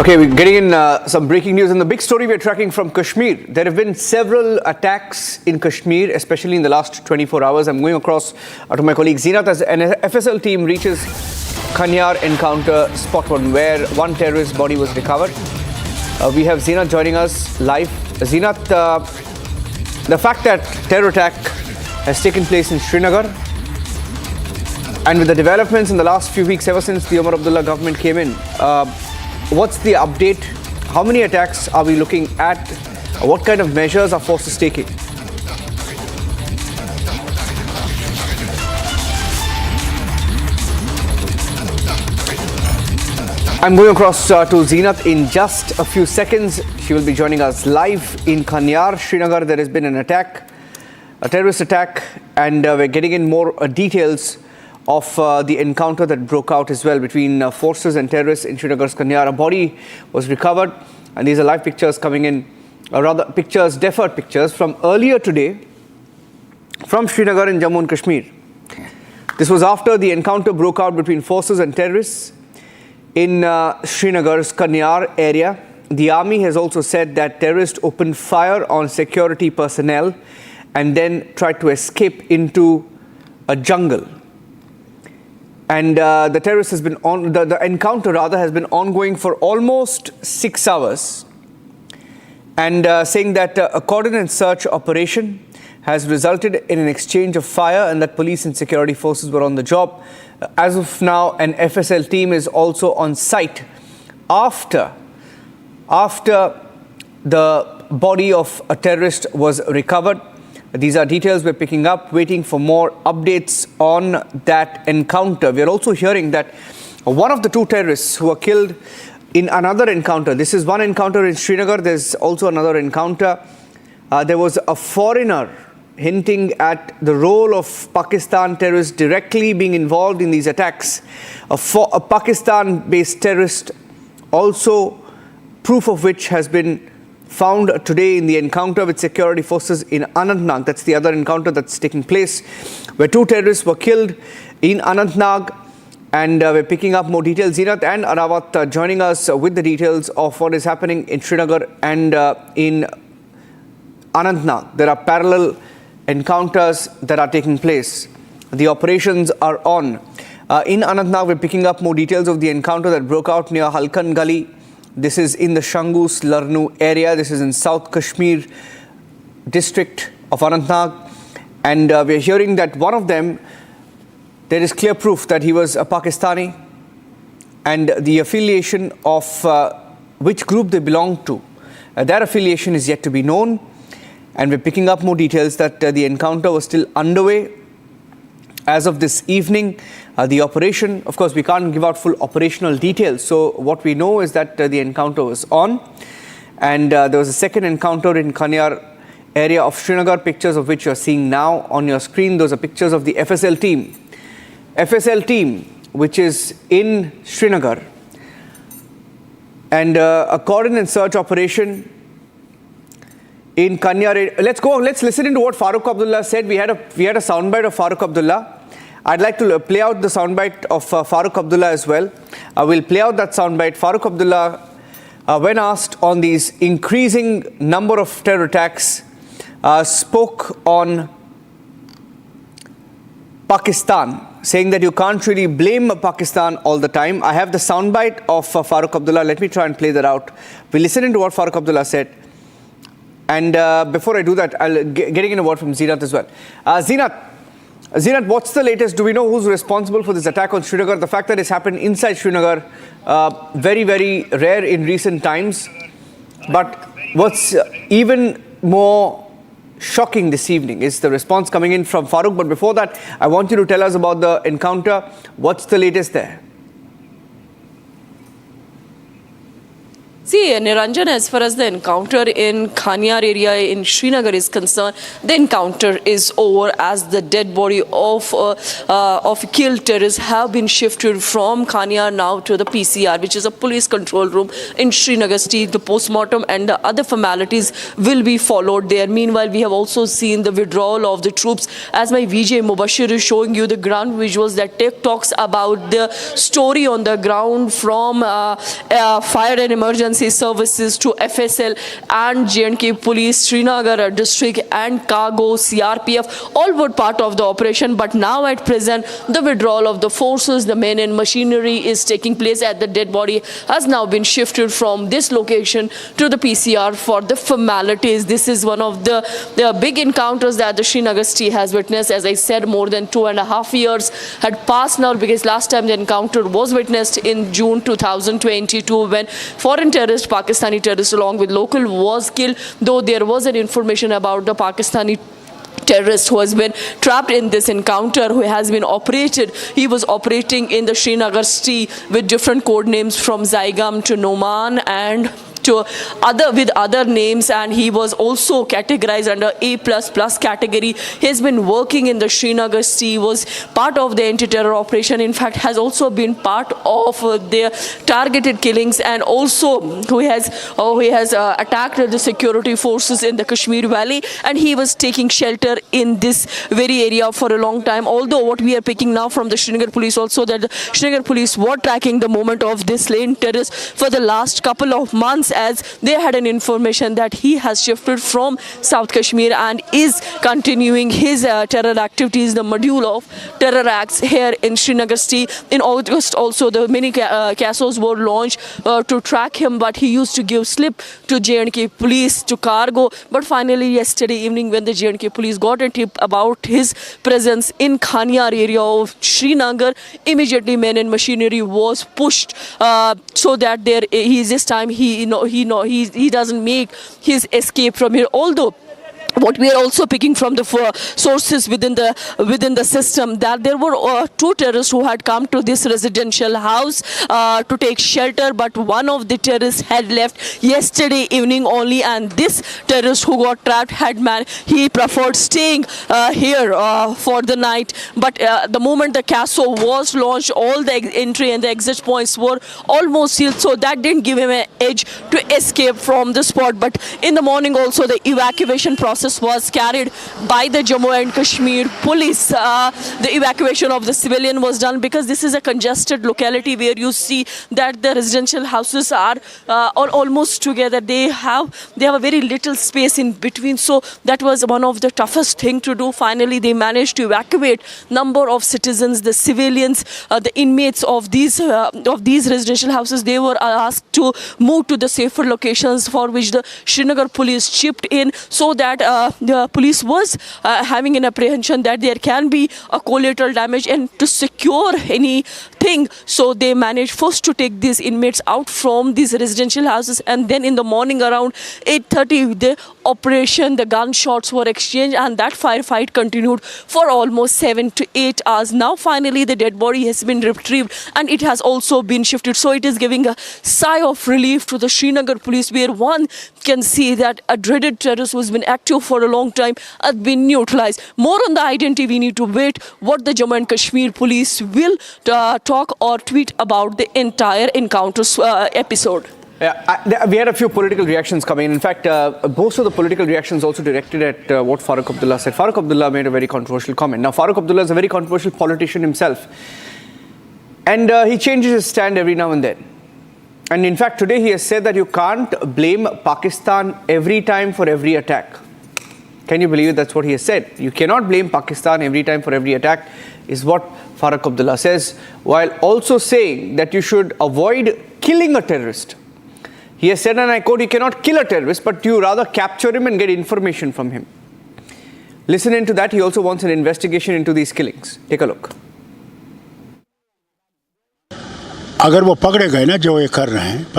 Okay, we're getting in some breaking news, and the big story we're tracking from Kashmir. There have been several attacks in Kashmir, especially in the last 24 hours. I'm going across to my colleague Zeenat as an FSL team reaches Khanyar encounter spot one, where one terrorist body was recovered. We have Zeenat joining us live. Zeenat, the fact that terror attack has taken place in Srinagar, and with the developments in the last few weeks ever since the Omar Abdullah government came in, what's the update? How many attacks are we looking at? What kind of measures are forces taking? I'm going across to Zeenat in just a few seconds. She will be joining us live in Khanyar, Srinagar. There has been an attack, a terrorist attack, and we're getting in more details of the encounter that broke out as well between forces and terrorists in Srinagar's Khanyar. A body was recovered, and these are live pictures coming in, or rather pictures, deferred pictures from earlier today from Srinagar in Jammu and Kashmir. This was after the encounter broke out between forces and terrorists in Srinagar's Khanyar area. The army has also said that terrorists opened fire on security personnel and then tried to escape into a jungle. And the terrorist has been on the encounter rather has been ongoing for almost 6 hours, and saying that a coordinated search operation has resulted in an exchange of fire and that police and security forces were on the job. As of now, an FSL team is also on site after the body of a terrorist was recovered. These are details we're picking up, waiting for more updates on that encounter. We're also hearing that one of the two terrorists who were killed in another encounter, this is one encounter in Srinagar, there's also another encounter. There was a foreigner hinting at the role of Pakistan terrorists directly being involved in these attacks. A Pakistan-based terrorist, also proof of which has been found today in the encounter with security forces in Anantnag. That's the other encounter that's taking place, where two terrorists were killed in Anantnag. And we're picking up more details. Zeenat and Arawat joining us with the details of what is happening in Srinagar and in Anantnag. There are parallel encounters that are taking place. The operations are on. In Anantnag, we're picking up more details of the encounter that broke out near Halkan Gali. This is in the Shangus Larnu area. This is in South Kashmir district of Anantnag. And we're hearing that one of them, there is clear proof that he was a Pakistani, and the affiliation of which group they belong to, that affiliation is yet to be known. And we're picking up more details that the encounter was still underway as of this evening. The operation, of course, we can't give out full operational details. So what we know is that the encounter was on. And there was a second encounter in Khanyar area of Srinagar, pictures of which you're seeing now on your screen. Those are pictures of the FSL team. FSL team, which is in Srinagar. And a coordinated search operation in Khanyar. Let's listen into what Farooq Abdullah said. We had a soundbite of Farooq Abdullah. I'd like to play out the soundbite of Farooq Abdullah as well. We'll play out that soundbite. Farooq Abdullah, when asked on these increasing number of terror attacks, spoke on Pakistan, saying that you can't really blame Pakistan all the time. I have the soundbite of Farooq Abdullah. Let me try and play that out. We'll listen into what Farooq Abdullah said. And before I do that, I'll getting in a word from Zeenat as well. Zeenat, what's the latest? Do we know who's responsible for this attack on Srinagar? The fact that it's happened inside Srinagar, very, very rare in recent times. But what's even more shocking this evening is the response coming in from Farooq. But before that, I want you to tell us about the encounter. What's the latest there? See, Niranjan, as far as the encounter in Khanyar area in Srinagar is concerned, the encounter is over as the dead body of killed terrorists have been shifted from Khanyar now to the PCR, which is a police control room in Srinagar city. The post-mortem and the other formalities will be followed there. Meanwhile, we have also seen the withdrawal of the troops. As my VJ Mubashir is showing you the ground visuals that talks about the story on the ground from fire and emergency services to FSL and J&K police, Srinagar district and cargo, CRPF, all were part of the operation. But now at present, the withdrawal of the forces, the men and machinery is taking place, as the dead body has now been shifted from this location to the PCR for the formalities. This is one of the big encounters that the Srinagar city has witnessed. As I said, more than 2.5 years had passed now, because last time the encounter was witnessed in June 2022 when foreign terrorist, Pakistani terrorist along with local was killed, though there was an information about the Pakistani terrorist who has been trapped in this encounter, who has been operated. He was operating in the Srinagar city with different code names from Zaigam to Noman and to other names, and he was also categorized under A++ category. He has been working in the Srinagar city, was part of the anti-terror operation, in fact has also been part of their targeted killings, and also who has attacked the security forces in the Kashmir valley, and he was taking shelter in this very area for a long time. Although what we are picking now from the Srinagar police also, that the Srinagar police were tracking the movement of this slain terrorist for the last couple of months, as they had an information that he has shifted from South Kashmir and is continuing his terror activities, the module of terror acts here in Srinagar city. In August also, the many CASOs were launched to track him, but he used to give slip to J&K police, to cargo. But finally yesterday evening, when the J&K police got a tip about his presence in Khanyar area of Srinagar, immediately men and machinery was pushed so that this time he doesn't make his escape from here. Although what we are also picking from the sources within the system, that there were 2 terrorists who had come to this residential house to take shelter, but one of the terrorists had left yesterday evening only, and this terrorist who got trapped he preferred staying here for the night. But the moment the CASO was launched, all the entry and the exit points were almost sealed, so that didn't give him an edge to escape from the spot. But in the morning also, the evacuation process was carried by the Jammu and Kashmir police. The evacuation of the civilian was done, because this is a congested locality where you see that the residential houses are almost together. They have a very little space in between, so that was one of the toughest thing to do. Finally, they managed to evacuate number of citizens, the civilians, the inmates of these residential houses. They were asked to move to the safer locations, for which the Srinagar police chipped in, so that the police was having an apprehension that there can be a collateral damage, and to secure anything, so they managed first to take these inmates out from these residential houses, and then in the morning around 8:30 the operation, the gunshots were exchanged, and that firefight continued for almost 7 to 8 hours. Now finally the dead body has been retrieved, and it has also been shifted, so it is giving a sigh of relief to the Srinagar police, where one can see that a dreaded terrorist who has been active for a long time has been neutralized. More on the identity, we need to wait what the Jammu and Kashmir police will talk or tweet about the entire encounter episode. Yeah, we had a few political reactions coming in. In fact, most of the political reactions also directed at what Farooq Abdullah said. Farooq Abdullah made a very controversial comment. Now, Farooq Abdullah is a very controversial politician himself, and he changes his stand every now and then. And in fact, today he has said that you can't blame Pakistan every time for every attack. Can you believe it? That's what he has said. You cannot blame Pakistan every time for every attack, is what Farooq Abdullah says, while also saying that you should avoid killing a terrorist. He has said, and I quote, you cannot kill a terrorist, but you rather capture him and get information from him. Listen into that. He also wants an investigation into these killings. Take a look. अगर वो पकड़े गए ना जो ये कर रहे हैं